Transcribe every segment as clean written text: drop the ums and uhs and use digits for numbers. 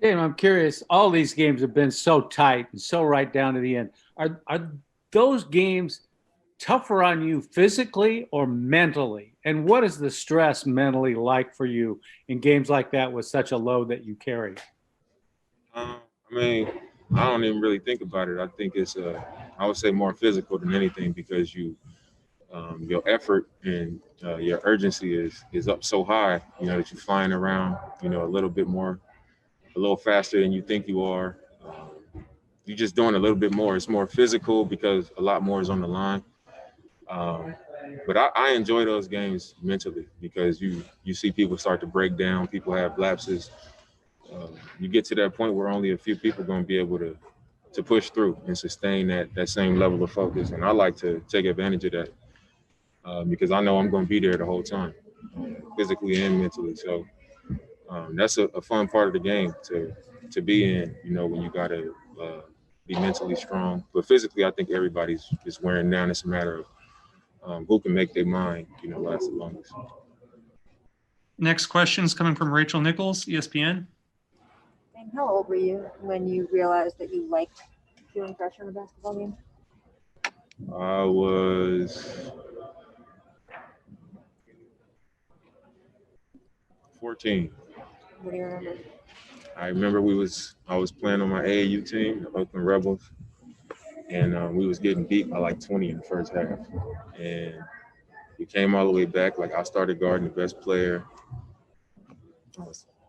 Dave, I'm curious. All these games have been so tight and so right down to the end. Are those games tougher on you physically or mentally? And what is the stress mentally like for you in games like that with such a load that you carry? I mean, I don't even really think about it. I think it's I would say more physical than anything because your effort and your urgency is up so high. You know that you're flying around. You know a little bit more, a little faster than you think you are. You're just doing a little bit more. It's more physical because a lot more is on the line. Um, but I enjoy those games mentally because you see people start to break down. People have lapses. You get to that point where only a few people are going to be able to push through and sustain that same level of focus. And I like to take advantage of that because I know I'm going to be there the whole time, physically and mentally. So that's a fun part of the game to be in. You know, when you got to be mentally strong, but physically, I think everybody's just wearing down. It's a matter of who can make their mind, last the longest. Next question is coming from Rachel Nichols, ESPN. And how old were you when you realized that you liked feeling pressure in a basketball game? I was 14. What do you remember? I remember I was playing on my AAU team, the Oakland Rebels, and we was getting beat by like 20 in the first half. And we came all the way back. Like I started guarding the best player.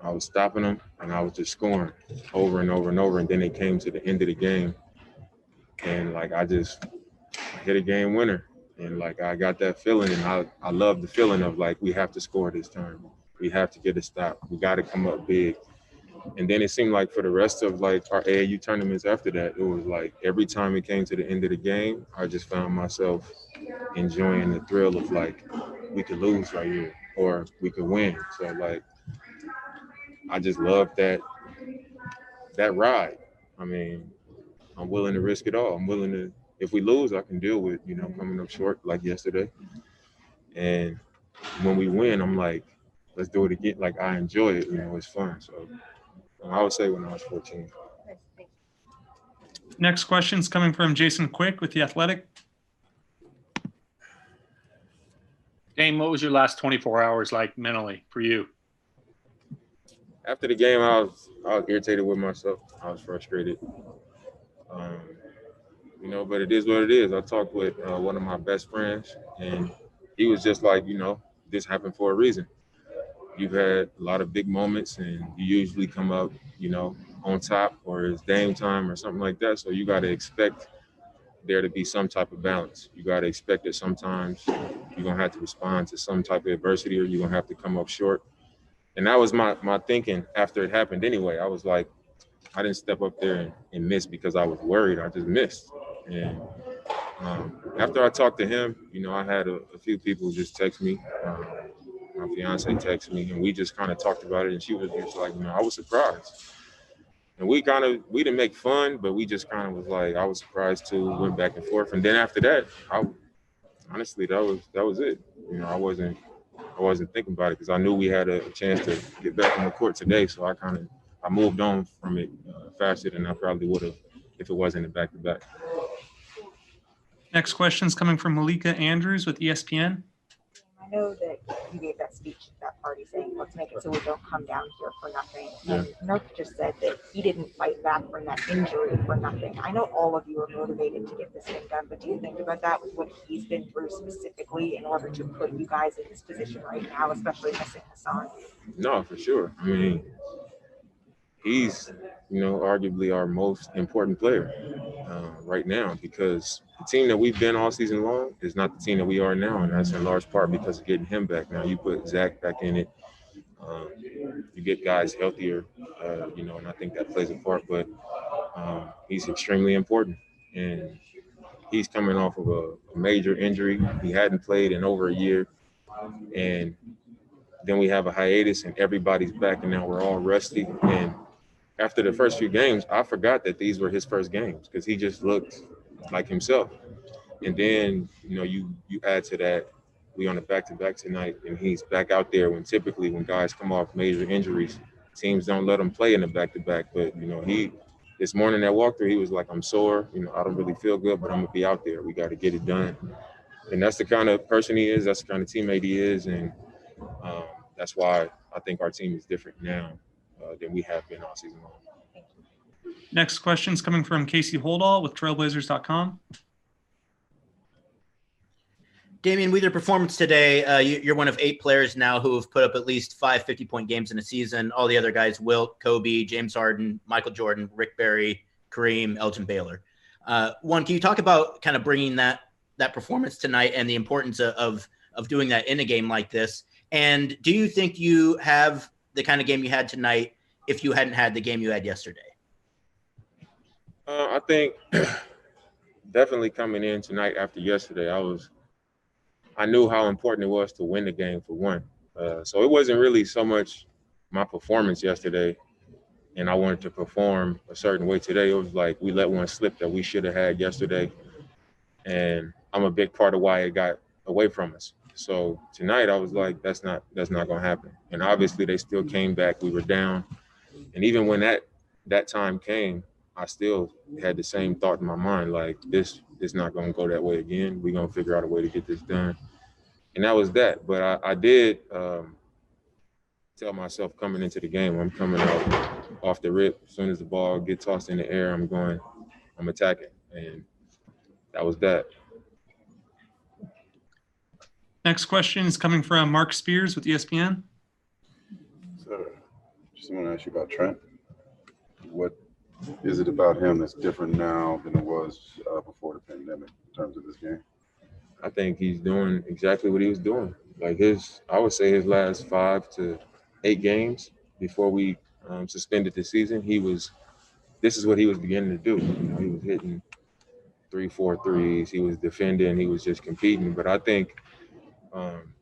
I was stopping them, and I was just scoring over and over and over. And then it came to the end of the game, and like I just hit a game winner. And like I got that feeling, and I love the feeling of like we have to score this time. We have to get a stop. We got to come up big. And then it seemed like for the rest of like our AAU tournaments after that, it was like every time it came to the end of the game, I just found myself enjoying the thrill of like we could lose right here or we could win. So like I just love that ride. I mean, I'm willing to risk it all. I'm willing to if we lose, I can deal with, coming up short like yesterday. And when we win, I'm like, let's do it again. Like I enjoy it, it's fun. So I would say when I was 14. Next question is coming from Jason Quick with The Athletic. Dame, what was your last 24 hours like mentally for you? After the game, I was irritated with myself. I was frustrated. Um, but it is what it is. I talked with one of my best friends, and he was just like, this happened for a reason. You've had a lot of big moments, and you usually come up, on top, or it's Dame time or something like that. So you got to expect there to be some type of balance. You got to expect that sometimes you're gonna have to respond to some type of adversity, or you're gonna have to come up short. And that was my thinking after it happened. Anyway, I was like, I didn't step up there and miss because I was worried. I just missed. And after I talked to him, I had a few people just text me. My fiance texted me, and we just kind of talked about it. And she was just like, I was surprised. And we didn't make fun, but we just kind of was like, I was surprised too. Went back and forth, and then after that, honestly that was it. I wasn't thinking about it because I knew we had a chance to get back on the court today. So I moved on from it faster than I probably would have if it wasn't a back to back. Next question is coming from Malika Andrews with ESPN. I know that you gave that speech at that party saying, let's make it so we don't come down here for nothing. And Nurk just said that he didn't fight back from that injury for nothing. I know all of you are motivated to get this thing done, but do you think about that with what he's been through specifically in order to put you guys in this position right now, especially missing Hassan? No, for sure. I mean, he's, arguably our most important player right now because the team that we've been all season long is not the team that we are now, and that's in large part because of getting him back. Now you put Zach back in it, um, you get guys healthier, and I think that plays a part. But he's extremely important, and he's coming off of a major injury. He hadn't played in over a year, and then we have a hiatus, and everybody's back, and now we're all rusty. And after the first few games, I forgot that these were his first games because he just looked like himself. And then, you add to that, we on a back-to-back tonight, and he's back out there when typically when guys come off major injuries, teams don't let him play in the back-to-back. But, you know, this morning at walkthrough, he was like, I'm sore. You know, I don't really feel good, but I'm going to be out there. We got to get it done. And that's the kind of person he is. That's the kind of teammate he is. And that's why I think our team is different now than we have been all season long. Next question is coming from Casey Holdall with Trailblazers.com. Damian, with your performance today, you're one of 8 players now who have put up at least 5 50-point games in a season. All the other guys, Wilt, Kobe, James Harden, Michael Jordan, Rick Barry, Kareem, Elgin Baylor. One, can you talk about kind of bringing that performance tonight and the importance of doing that in a game like this? And do you think you have the kind of game you had tonight if you hadn't had the game you had yesterday? I think definitely coming in tonight after yesterday, I knew how important it was to win the game for one. So it wasn't really so much my performance yesterday and I wanted to perform a certain way today. It was like we let one slip that we should have had yesterday. And I'm a big part of why it got away from us. So tonight I was like, that's not going to happen. And obviously they still came back. We were down. And even when that time came, I still had the same thought in my mind, like this is not going to go that way again. We're going to figure out a way to get this done. And that was that. But I did tell myself coming into the game, I'm coming out off the rip. As soon as the ball gets tossed in the air, I'm attacking. And that was that. Next question is coming from Mark Spears with ESPN. So, just want to ask you about Trent. What is it about him that's different now than it was before the pandemic in terms of this game? I think he's doing exactly what he was doing. Like I would say his last 5 to 8 games before we suspended the season, this is what he was beginning to do. You know, he was hitting 3-4 threes. He was defending. He was just competing. But I think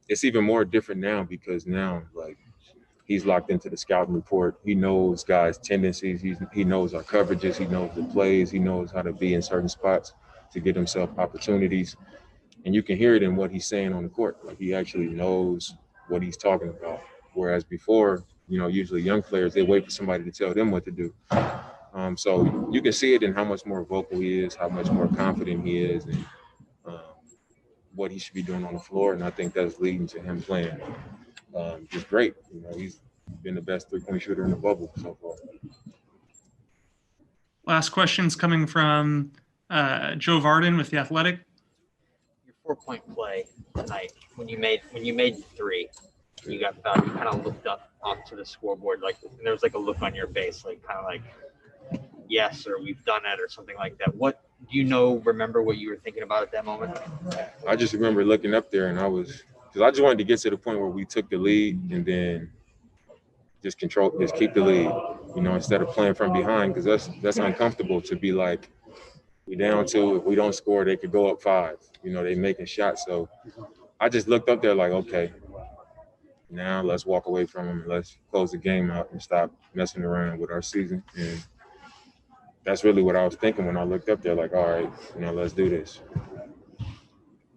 it's even more different now because now, like, he's locked into the scouting report. He knows guys' tendencies. He knows our coverages. He knows the plays. He knows how to be in certain spots to get himself opportunities. And you can hear it in what he's saying on the court. Like, he actually knows what he's talking about. Whereas before, you know, usually young players, they wait for somebody to tell them what to do. So you can see it in how much more vocal he is, how much more confident he is, and what he should be doing on the floor. And I think that's leading to him playing just great. You know, he's been the best three-point shooter in the bubble so far. Last question's coming from Joe Varden with The Athletic. Your 4-point play tonight, when you made the 3, you got fouled, you kind of looked up onto the scoreboard, like, and there was like a look on your face, like kind of like, yes, or we've done it, or something like that. What do you remember what you were thinking about at that moment? I just remember looking up there, and because I just wanted to get to the point where we took the lead and then just keep the lead, you know, instead of playing from behind, because that's uncomfortable to be like, we down 2, if we don't score, they could go up 5. You know, they making shots. So I just looked up there like, okay, now let's walk away from them and let's close the game out and stop messing around with our season. And that's really what I was thinking when I looked up there, like, all right, you know, let's do this.